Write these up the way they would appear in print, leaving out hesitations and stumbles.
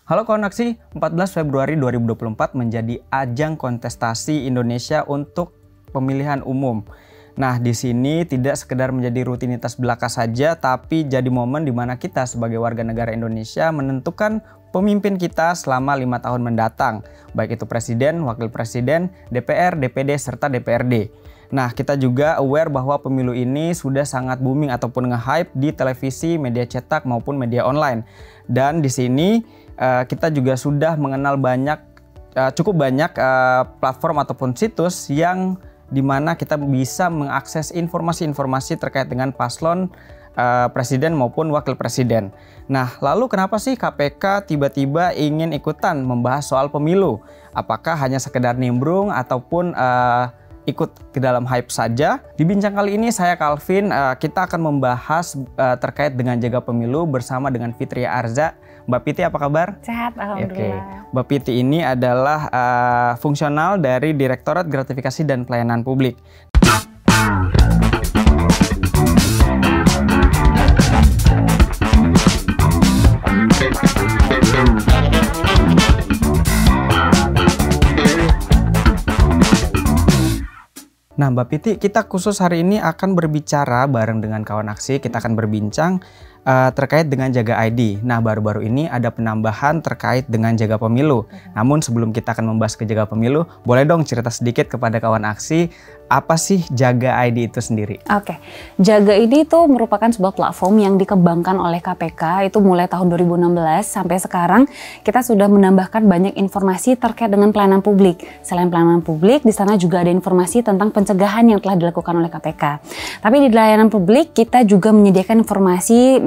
Halo kawan aksi, 14 Februari 2024 menjadi ajang kontestasi Indonesia untuk pemilihan umum. Nah, di sini tidak sekedar menjadi rutinitas belaka saja, tapi jadi momen di mana kita sebagai warga negara Indonesia menentukan pemimpin kita selama 5 tahun mendatang, baik itu presiden, wakil presiden, DPR, DPD, serta DPRD. Nah, kita juga aware bahwa pemilu ini sudah sangat booming ataupun nge-hype di televisi, media cetak maupun media online. Dan di sini kita juga sudah mengenal cukup banyak platform ataupun situs yang dimana kita bisa mengakses informasi-informasi terkait dengan paslon presiden maupun wakil presiden. Nah, lalu kenapa sih KPK tiba-tiba ingin ikutan membahas soal pemilu? Apakah hanya sekedar nimbrung ataupun ikut ke dalam hype saja? Di bincang kali ini saya Calvin, kita akan membahas terkait dengan jaga pemilu bersama dengan Fitria Arza. Mbak Piti apa kabar? Sehat, alhamdulillah. Mbak Piti ini adalah fungsional dari Direktorat Gratifikasi dan Pelayanan Publik. Nah Mbak Piti, kita khusus hari ini akan berbicara bareng dengan kawan aksi, kita akan berbincang terkait dengan Jaga ID. Nah baru-baru ini ada penambahan terkait dengan Jaga Pemilu. Namun sebelum kita akan membahas ke Jaga Pemilu, boleh dong cerita sedikit kepada kawan aksi, apa sih Jaga ID itu sendiri? Oke, Jaga ID itu merupakan sebuah platform yang dikembangkan oleh KPK itu mulai tahun 2016 sampai sekarang kita sudah menambahkan banyak informasi terkait dengan pelayanan publik. Selain pelayanan publik, di sana juga ada informasi tentang pencegahan yang telah dilakukan oleh KPK. Tapi di pelayanan publik kita juga menyediakan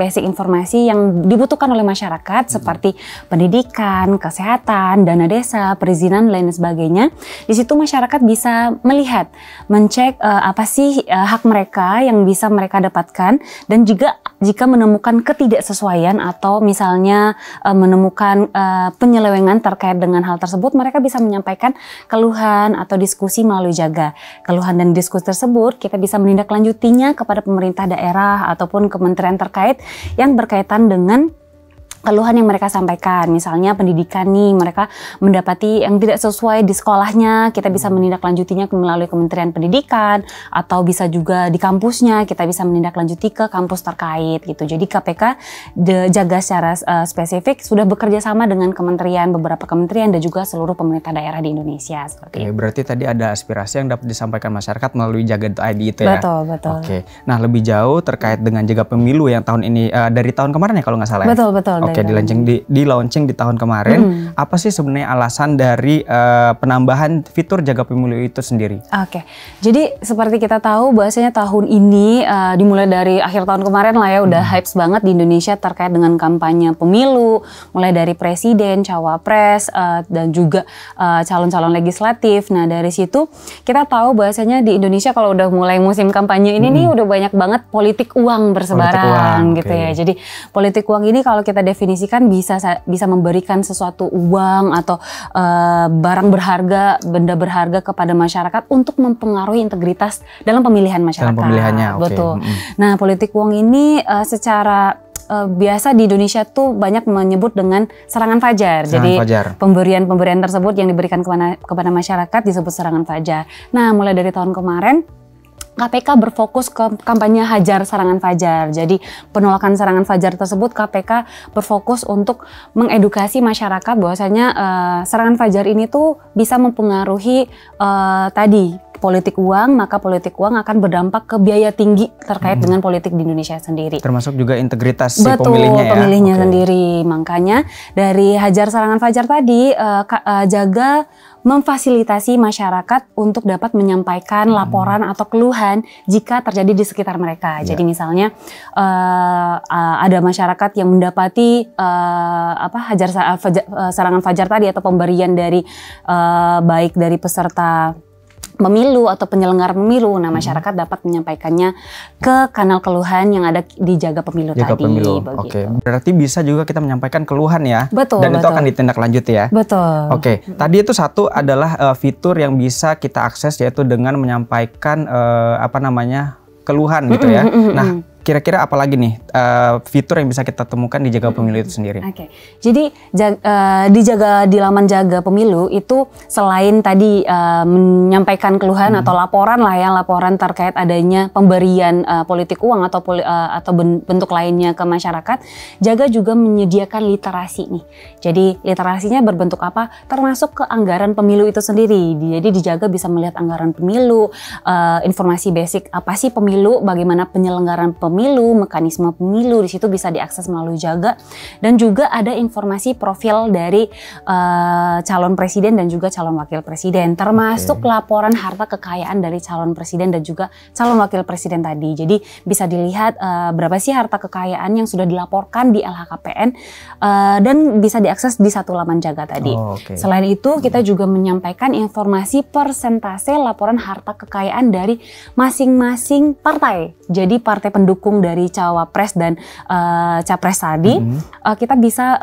basic informasi yang dibutuhkan oleh masyarakat seperti pendidikan, kesehatan, dana desa, perizinan, dan lain sebagainya. Di situ masyarakat bisa melihat, mencek apa sih hak mereka yang bisa mereka dapatkan, dan juga jika menemukan ketidaksesuaian atau misalnya menemukan penyelewengan terkait dengan hal tersebut, mereka bisa menyampaikan keluhan atau diskusi melalui Jaga. Keluhan dan diskusi tersebut kita bisa menindaklanjutinya kepada pemerintah daerah ataupun kementerian terkait yang berkaitan dengan keluhan yang mereka sampaikan. Misalnya pendidikan nih, mereka mendapati yang tidak sesuai di sekolahnya, kita bisa menindaklanjutinya melalui Kementerian Pendidikan, atau bisa juga di kampusnya kita bisa menindaklanjuti ke kampus terkait gitu. Jadi KPK Jaga secara spesifik sudah bekerja sama dengan beberapa kementerian dan juga seluruh pemerintah daerah di Indonesia seperti itu. Berarti tadi ada aspirasi yang dapat disampaikan masyarakat melalui Jaga ID itu ya? Betul. Oke. Nah lebih jauh terkait dengan Jaga Pemilu yang tahun ini dari tahun kemarin ya kalau nggak salah ya? Betul. Oke, di launching di tahun kemarin. Apa sih sebenarnya alasan dari penambahan fitur Jaga Pemilu itu sendiri? Oke, jadi seperti kita tahu bahwasanya tahun ini dimulai dari akhir tahun kemarin lah ya, udah hype banget di Indonesia terkait dengan kampanye pemilu, mulai dari presiden, cawapres, dan juga calon-calon legislatif. Nah dari situ kita tahu bahwasanya di Indonesia kalau udah mulai musim kampanye ini nih udah banyak banget politik uang bersebaran gitu ya. Jadi politik uang ini kalau kita definisikan bisa memberikan sesuatu uang atau barang berharga, benda berharga kepada masyarakat untuk mempengaruhi integritas dalam pemilihan masyarakat. Dalam pemilihannya, betul. Nah, politik uang ini secara biasa di Indonesia tuh banyak menyebut dengan serangan fajar. Jadi pemberian tersebut yang diberikan kepada masyarakat disebut serangan fajar. Nah, mulai dari tahun kemarin KPK berfokus ke kampanye hajar serangan fajar. Jadi penolakan serangan fajar tersebut KPK berfokus untuk mengedukasi masyarakat bahwasanya serangan fajar ini tuh bisa mempengaruhi politik uang, maka politik uang akan berdampak ke biaya tinggi terkait dengan politik di Indonesia sendiri. Termasuk juga integritas si pemilihnya ya? Pemilihnya sendiri. Makanya dari hajar serangan fajar tadi, Jaga memfasilitasi masyarakat untuk dapat menyampaikan laporan atau keluhan jika terjadi di sekitar mereka. Jadi misalnya ada masyarakat yang mendapati serangan fajar tadi atau pemberian dari baik dari peserta pemilu atau penyelenggara pemilu. Nah, masyarakat dapat menyampaikannya ke kanal keluhan yang ada di Jaga Pemilu Jaga tadi. Pemilu. Oke. Berarti bisa juga kita menyampaikan keluhan ya. Betul. Dan itu akan ditindaklanjuti ya. Betul. Oke. Tadi itu satu adalah fitur yang bisa kita akses yaitu dengan menyampaikan keluhan gitu ya. Nah, kira-kira apa lagi nih fitur yang bisa kita temukan di Jaga Pemilu itu sendiri? Oke, jadi di laman Jaga Pemilu itu selain tadi menyampaikan keluhan atau laporan lah ya, laporan terkait adanya pemberian politik uang atau bentuk lainnya ke masyarakat, Jaga juga menyediakan literasi nih. Jadi literasinya berbentuk apa? Termasuk ke anggaran pemilu itu sendiri. Jadi di Jaga bisa melihat anggaran pemilu, informasi basic apa sih pemilu, bagaimana penyelenggaraan pemilu, mekanisme pemilu, di situ bisa diakses melalui Jaga, dan juga ada informasi profil dari calon presiden dan juga calon wakil presiden, termasuk laporan harta kekayaan dari calon presiden dan juga calon wakil presiden tadi. Jadi bisa dilihat berapa sih harta kekayaan yang sudah dilaporkan di LHKPN dan bisa diakses di satu laman Jaga tadi. Selain itu kita juga menyampaikan informasi persentase laporan harta kekayaan dari masing-masing partai. Jadi partai pendukung dari cawapres dan capres tadi, kita bisa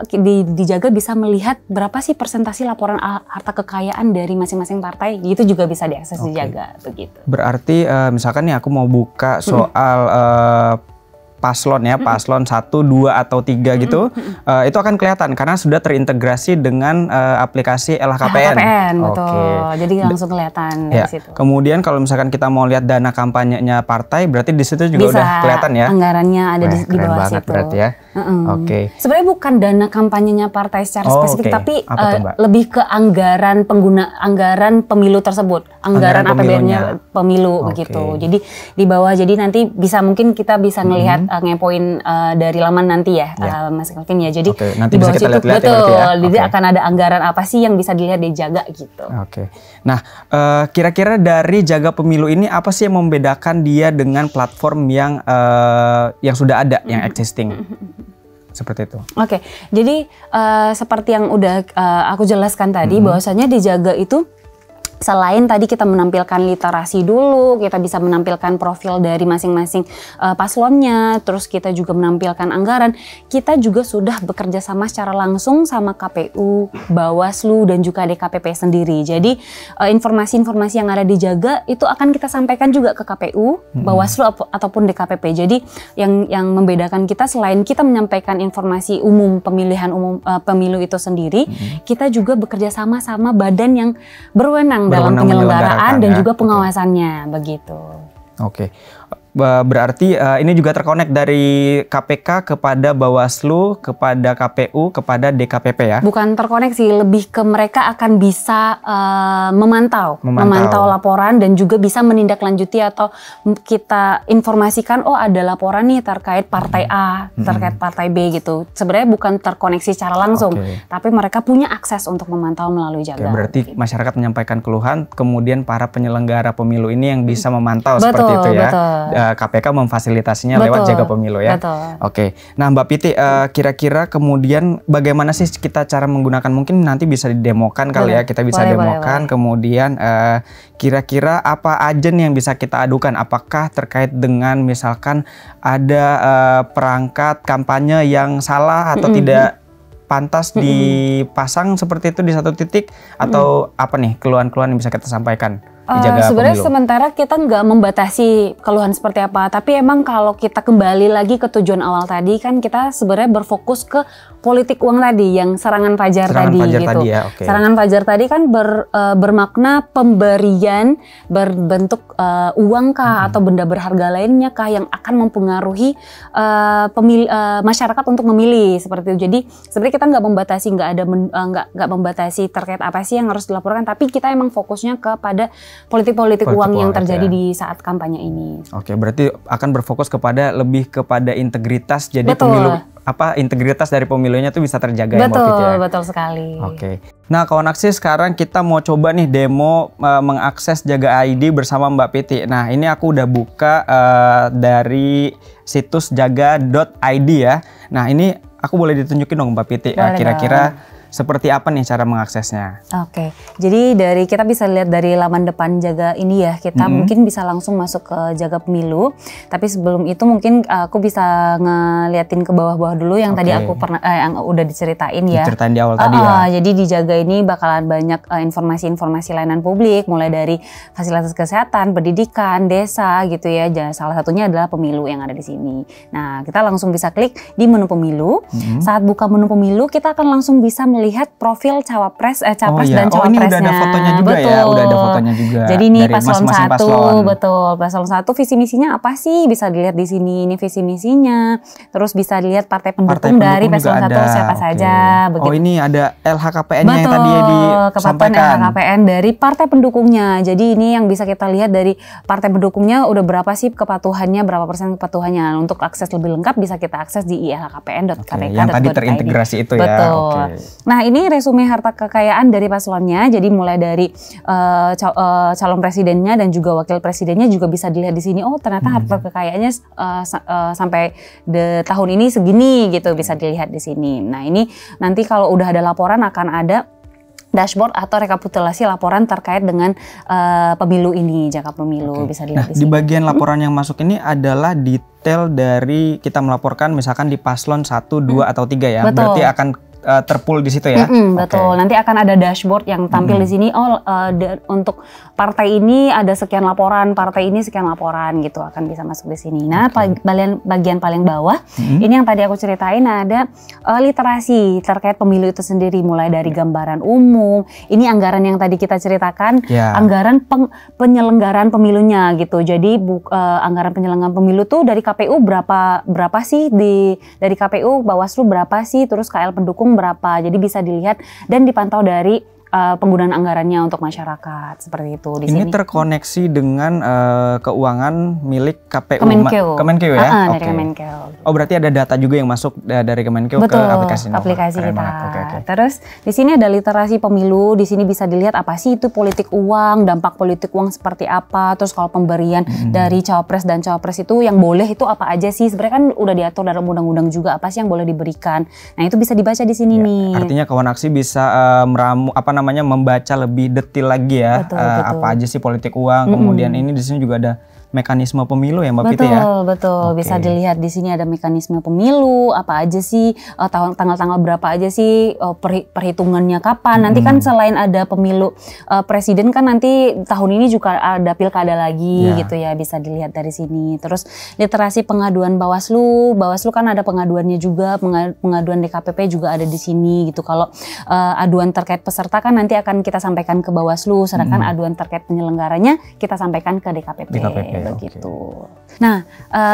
dijaga bisa melihat berapa sih persentase laporan harta kekayaan dari masing-masing partai. Itu juga bisa diakses dijaga begitu. Berarti misalkan nih aku mau buka soal paslon ya, paslon 1, 2 atau 3 gitu, itu akan kelihatan karena sudah terintegrasi dengan aplikasi LHKPN. Betul. Jadi langsung kelihatan dari situ. Kemudian kalau misalkan kita mau lihat dana kampanyenya partai, berarti di situ juga bisa, udah kelihatan ya. Anggarannya ada di bawah situ. Berarti ya. Sebenarnya bukan dana kampanyenya partai secara spesifik, tapi lebih ke anggaran pemilu tersebut, anggaran APBN-nya pemilu begitu. Jadi di bawah, jadi nanti bisa mungkin kita bisa ngelihat ngepoin dari laman nanti ya, Mas Kelvin ya. Jadi nanti di bawah bisa kita situ lihat betul. Ya, jadi akan ada anggaran apa sih yang bisa dilihat di Jaga gitu. Nah, kira-kira dari Jaga Pemilu ini apa sih yang membedakan dia dengan platform yang sudah ada, yang existing? Seperti itu. Jadi seperti yang udah aku jelaskan tadi, bahwasanya di Jaga itu selain tadi kita menampilkan literasi dulu, kita bisa menampilkan profil dari masing-masing paslonnya, terus kita juga menampilkan anggaran, kita juga sudah bekerja sama secara langsung sama KPU, Bawaslu, dan juga DKPP sendiri. Jadi informasi-informasi yang ada di Jaga itu akan kita sampaikan juga ke KPU, Bawaslu ataupun DKPP. Jadi yang membedakan kita selain kita menyampaikan informasi umum pemilihan umum pemilu itu sendiri, kita juga bekerja sama sama badan yang berwenang dalam penyelenggaraan dan juga pengawasannya begitu. Berarti ini juga terkonek dari KPK kepada Bawaslu, kepada KPU, kepada DKPP ya? Bukan terkonek sih, lebih ke mereka akan bisa memantau laporan dan juga bisa menindaklanjuti atau kita informasikan, oh ada laporan nih terkait partai A, terkait partai B gitu. Sebenarnya bukan terkoneksi secara langsung, tapi mereka punya akses untuk memantau melalui Jaga. Berarti masyarakat menyampaikan keluhan, kemudian para penyelenggara pemilu ini yang bisa memantau seperti itu ya? KPK memfasilitasinya lewat Jaga Pemilu ya. Nah Mbak Piti, kira-kira kemudian bagaimana sih kita cara menggunakan, mungkin nanti bisa didemokan kali ya, kita bisa demokan. Kemudian kira-kira apa aja nih yang bisa kita adukan? Apakah terkait dengan misalkan ada perangkat kampanye yang salah atau tidak pantas dipasang seperti itu di satu titik, atau apa nih keluhan-keluhan yang bisa kita sampaikan? Sebenarnya sementara kita nggak membatasi keluhan seperti apa, tapi emang kalau kita kembali lagi ke tujuan awal tadi kan kita sebenarnya berfokus ke politik uang tadi, yang serangan fajar tadi gitu. Serangan fajar tadi kan bermakna pemberian berbentuk uang kah atau benda berharga lainnya kah yang akan mempengaruhi masyarakat untuk memilih seperti itu. Jadi sebenarnya kita nggak membatasi, nggak membatasi terkait apa sih yang harus dilaporkan, tapi kita emang fokusnya kepada politik uang yang terjadi di saat kampanye ini. Berarti akan berfokus lebih kepada integritas, jadi pemilu integritas dari pemilunya tuh bisa terjaga ya Mbak Piti ya? Betul sekali. Nah kawan aksi, sekarang kita mau coba nih demo mengakses Jaga ID bersama Mbak Piti. Nah ini aku udah buka dari situs jaga.id ya. Nah ini aku boleh ditunjukin dong Mbak Piti, kira-kira seperti apa nih cara mengaksesnya? Oke, jadi kita bisa lihat dari laman depan Jaga ini ya, kita mungkin bisa langsung masuk ke Jaga Pemilu. Tapi sebelum itu mungkin aku bisa ngeliatin ke bawah-bawah dulu yang tadi aku pernah yang udah diceritain ya. Diceritain di awal tadi ya. Jadi di Jaga ini bakalan banyak informasi-informasi layanan publik, mulai dari fasilitas kesehatan, pendidikan, desa gitu ya. Salah satunya adalah pemilu yang ada di sini. Nah, kita langsung bisa klik di menu pemilu. Saat buka menu pemilu, kita akan langsung bisa melihat profil capres dan cawapresnya. Oh ini udah ada fotonya juga ya, udah ada fotonya juga. Jadi ini paslon 1, betul. Paslon 1 visi misinya apa sih? Bisa dilihat di sini. Ini visi misinya. Terus bisa dilihat partai pendukung dari paslon 1 siapa saja. Begitu. Oh ini ada LHKPN-nya yang tadi disampaikan. LHKPN dari partai pendukungnya. Jadi ini yang bisa kita lihat dari partai pendukungnya udah berapa sih kepatuhannya, berapa persen kepatuhannya. Untuk akses lebih lengkap bisa kita akses di ilhkpn.kpk.go.id. Yang tadi terintegrasi itu ya. Betul. Nah ini resume harta kekayaan dari paslonnya. Jadi mulai dari calon presidennya dan juga wakil presidennya juga bisa dilihat di sini. Oh ternyata harta kekayaannya sampai tahun ini segini gitu, bisa dilihat di sini. Nah ini nanti kalau udah ada laporan akan ada dashboard atau rekapitulasi laporan terkait dengan pemilu ini, Jaga Pemilu bisa dilihat di sini. Di bagian laporan yang masuk ini adalah detail dari kita melaporkan misalkan di paslon 1, 2 atau 3 ya. Betul. Berarti akan terpool di situ ya. Betul. Nanti akan ada dashboard yang tampil di sini. Untuk partai ini ada sekian laporan, partai ini sekian laporan gitu, akan bisa masuk di sini. Nah, bagian paling bawah ini yang tadi aku ceritain ada literasi terkait pemilu itu sendiri, mulai dari gambaran umum. Ini anggaran yang tadi kita ceritakan, anggaran penyelenggaraan pemilunya gitu. Jadi anggaran penyelenggaraan pemilu tuh dari KPU berapa sih, dari KPU Bawaslu berapa sih, terus KL pendukung berapa, jadi bisa dilihat dan dipantau dari penggunaan anggarannya untuk masyarakat seperti itu di sini. Ini terkoneksi dengan keuangan milik KPU Kemenkeu ya. Dari Kemenkeu. Oh berarti ada data juga yang masuk dari Kemenkeu ke aplikasi Nova. Aplikasi kita. Terus di sini ada literasi pemilu. Di sini bisa dilihat apa sih itu politik uang, dampak politik uang seperti apa. Terus kalau pemberian dari cawapres dan cawapres itu yang boleh itu apa aja sih? Sebenarnya kan udah diatur dalam undang-undang juga apa sih yang boleh diberikan. Nah itu bisa dibaca di sini nih. Artinya kawan aksi bisa membaca lebih detail lagi ya. Betul. Apa aja sih politik uang. Kemudian ini di sini juga ada mekanisme pemilu ya Mbak Piti ya. Betul. Bisa dilihat di sini ada mekanisme pemilu, apa aja sih, tanggal-tanggal berapa aja sih, perhitungannya kapan. Nanti kan selain ada pemilu presiden kan nanti tahun ini juga ada pilkada lagi gitu ya, bisa dilihat dari sini. Terus literasi pengaduan Bawaslu kan ada pengaduannya juga, pengaduan DKPP juga ada di sini gitu. Kalau aduan terkait peserta kan nanti akan kita sampaikan ke Bawaslu, sedangkan aduan terkait penyelenggaranya kita sampaikan ke DKPP. Begitu. Nah,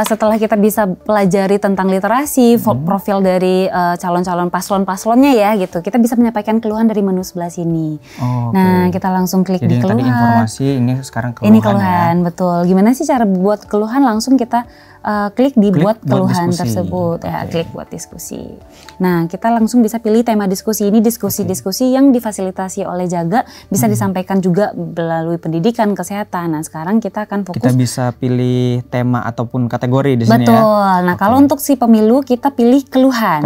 setelah kita bisa pelajari tentang literasi, profil dari calon-calon paslonnya ya gitu, kita bisa menyampaikan keluhan dari menu sebelah sini. Nah, kita langsung klik di keluhan. Jadi tadi informasi, ini sekarang keluhan. Ini keluhan, betul. Gimana sih cara buat keluhan? Langsung kita klik di buat keluhan tersebut. Klik buat diskusi. Nah, kita langsung bisa pilih tema diskusi. Ini diskusi-diskusi yang difasilitasi oleh Jaga, bisa disampaikan juga melalui pendidikan, kesehatan. Nah, sekarang kita akan fokus. Kita bisa pilih tema ataupun kategori di sini ya. Betul. Nah, kalau untuk si pemilu kita pilih keluhan.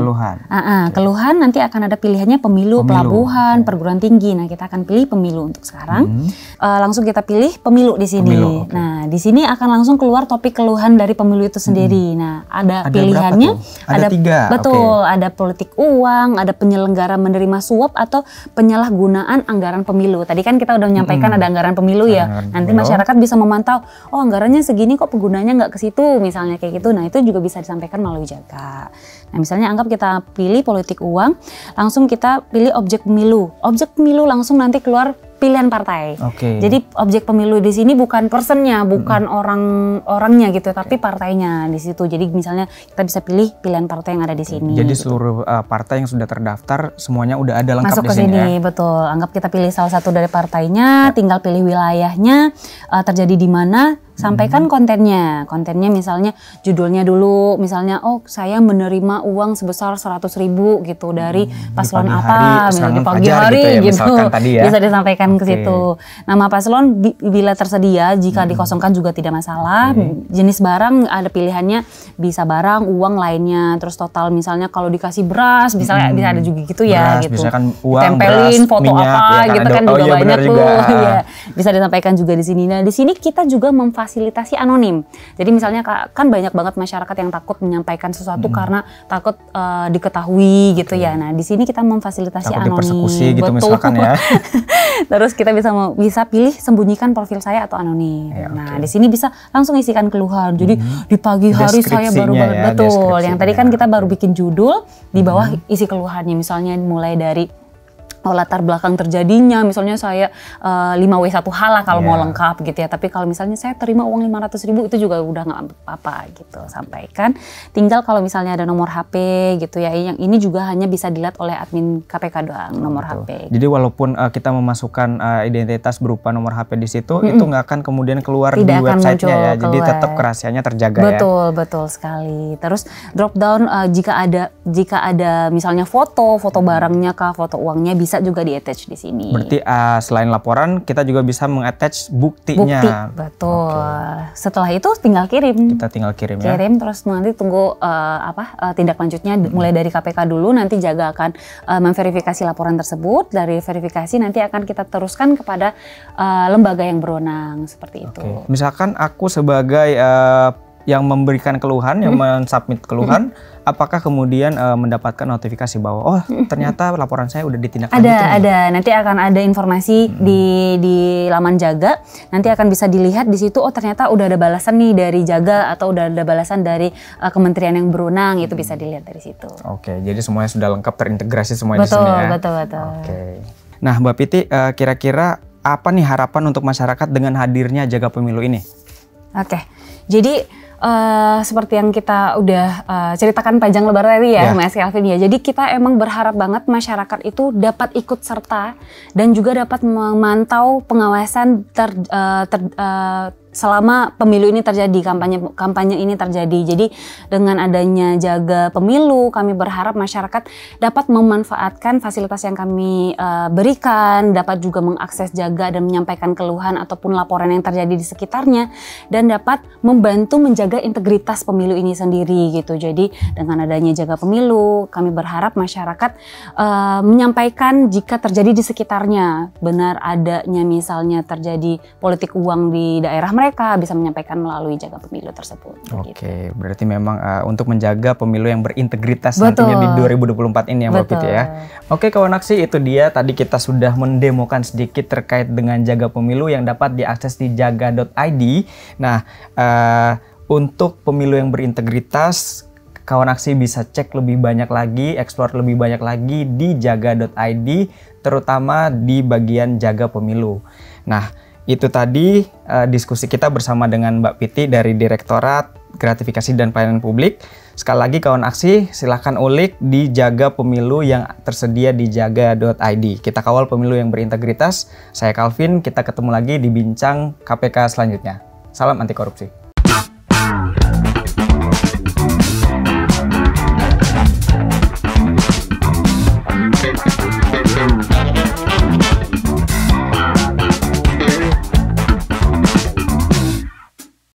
Keluhan nanti akan ada pilihannya pemilu. Pelabuhan, perguruan tinggi. Nah, kita akan pilih pemilu untuk sekarang. Langsung kita pilih pemilu di sini. Nah, di sini akan langsung keluar topik keluhan dari pemilu itu sendiri. Nah, ada pilihannya. Ada 3. Betul. Ada politik uang, ada penyelenggara menerima suap atau penyalahgunaan anggaran pemilu. Tadi kan kita udah menyampaikan ada anggaran pemilu ya. Nanti masyarakat bisa memantau, oh anggarannya segini kok penggunanya nggak ke situ, misalnya kayak gitu. Nah, itu juga bisa disampaikan melalui Jaga. Nah, misalnya anggap kita pilih politik uang, langsung kita pilih objek pemilu. Objek pemilu langsung nanti keluar pilihan partai. Jadi objek pemilu di sini bukan personnya, bukan orangnya gitu, tapi partainya di situ. Jadi misalnya kita bisa pilih pilihan partai yang ada di sini. Jadi seluruh partai yang sudah terdaftar semuanya udah ada lengkap masuk di ke sini ya. Betul. Anggap kita pilih salah satu dari partainya, tinggal pilih wilayahnya, terjadi di mana. Sampaikan kontennya misalnya judulnya dulu, misalnya saya menerima uang sebesar 100.000 gitu dari paslon apa, di pagi hari gitu, tadi ya. Bisa disampaikan kan ke situ. Nama paslon bila tersedia, jika dikosongkan juga tidak masalah. Jenis barang ada pilihannya, bisa barang, uang lainnya. Terus total misalnya kalau dikasih beras, misalnya bisa ada juga gitu ya. Beras, gitu. misalkan uang, tempelin beras, foto minyak, apa ya kan gitu ada, kan juga banyak tuh. Ya, bisa disampaikan juga di sini. Nah di sini kita juga memfasilitasi anonim. Jadi misalnya kan banyak banget masyarakat yang takut menyampaikan sesuatu karena takut diketahui gitu ya. Nah di sini kita memfasilitasi takut anonim. dipersekusi gitu betul. misalkan ya. Terus kita bisa pilih sembunyikan profil saya atau anonim. Ya, Nah di sini bisa langsung isikan keluhan. Jadi di pagi hari saya baru banget betul. Yang tadi kan kita baru bikin judul, di bawah isi keluhannya. Misalnya mulai dari latar belakang terjadinya, misalnya saya 5W1H lah kalau mau lengkap gitu ya. Tapi kalau misalnya saya terima uang 500.000 itu juga udah nggak apa-apa gitu, sampaikan. Tinggal kalau misalnya ada nomor HP gitu ya, yang ini juga hanya bisa dilihat oleh admin KPK doang, nomor HP. Jadi walaupun kita memasukkan identitas berupa nomor HP di situ, itu nggak akan kemudian keluar tidak di websitenya ya. Jadi tetap kerahasiaannya terjaga ya. Betul sekali. Terus drop down jika ada misalnya foto barangnya kah, foto uangnya bisa juga di-attach di sini. Berarti selain laporan kita juga bisa meng-attach buktinya. Betul. Setelah itu tinggal kirim. Kita tinggal kirim ya. Kirim terus nanti tunggu tindak lanjutnya mulai dari KPK dulu, nanti Jaga akan memverifikasi laporan tersebut. Dari verifikasi nanti akan kita teruskan kepada lembaga yang berwenang seperti itu. Misalkan aku sebagai yang memberikan keluhan, yang mensubmit keluhan, apakah kemudian mendapatkan notifikasi bahwa oh ternyata laporan saya udah ditindaklanjuti? Ada. Nanti akan ada informasi di laman Jaga. Nanti akan bisa dilihat di situ. Oh ternyata udah ada balasan nih dari Jaga atau udah ada balasan dari kementerian yang berwenang. Itu bisa dilihat dari situ. Oke, jadi semuanya sudah lengkap terintegrasi semua di sini ya. Betul. Oke. Nah Mbak Piti, kira-kira apa nih harapan untuk masyarakat dengan hadirnya Jaga Pemilu ini? Oke, jadi seperti yang kita udah ceritakan panjang lebar tadi ya, Mas Kelvin ya. Jadi kita emang berharap banget masyarakat itu dapat ikut serta dan juga dapat memantau pengawasan selama pemilu ini terjadi, kampanye ini terjadi. Jadi dengan adanya Jaga Pemilu, kami berharap masyarakat dapat memanfaatkan fasilitas yang kami berikan, dapat juga mengakses Jaga dan menyampaikan keluhan ataupun laporan yang terjadi di sekitarnya, dan dapat membantu menjaga integritas pemilu ini sendiri gitu. Jadi dengan adanya Jaga Pemilu, kami berharap masyarakat menyampaikan jika terjadi di sekitarnya, benar adanya misalnya terjadi politik uang di daerah mereka, bisa menyampaikan melalui Jaga Pemilu tersebut. Oke, berarti memang untuk menjaga pemilu yang berintegritas nantinya di 2024 ini ya Mbak Piti ya. Oke kawan aksi, itu dia tadi kita sudah mendemokan sedikit terkait dengan Jaga Pemilu yang dapat diakses di jaga.id. Nah, untuk pemilu yang berintegritas, kawan aksi bisa cek lebih banyak lagi, explore lebih banyak lagi di jaga.id, terutama di bagian Jaga Pemilu. Nah, itu tadi diskusi kita bersama dengan Mbak Piti dari Direktorat Gratifikasi dan Pelayanan Publik. Sekali lagi kawan aksi, silahkan ulik di Jaga Pemilu yang tersedia di jaga.id. Kita kawal pemilu yang berintegritas. Saya Calvin, kita ketemu lagi di Bincang KPK selanjutnya. Salam anti korupsi.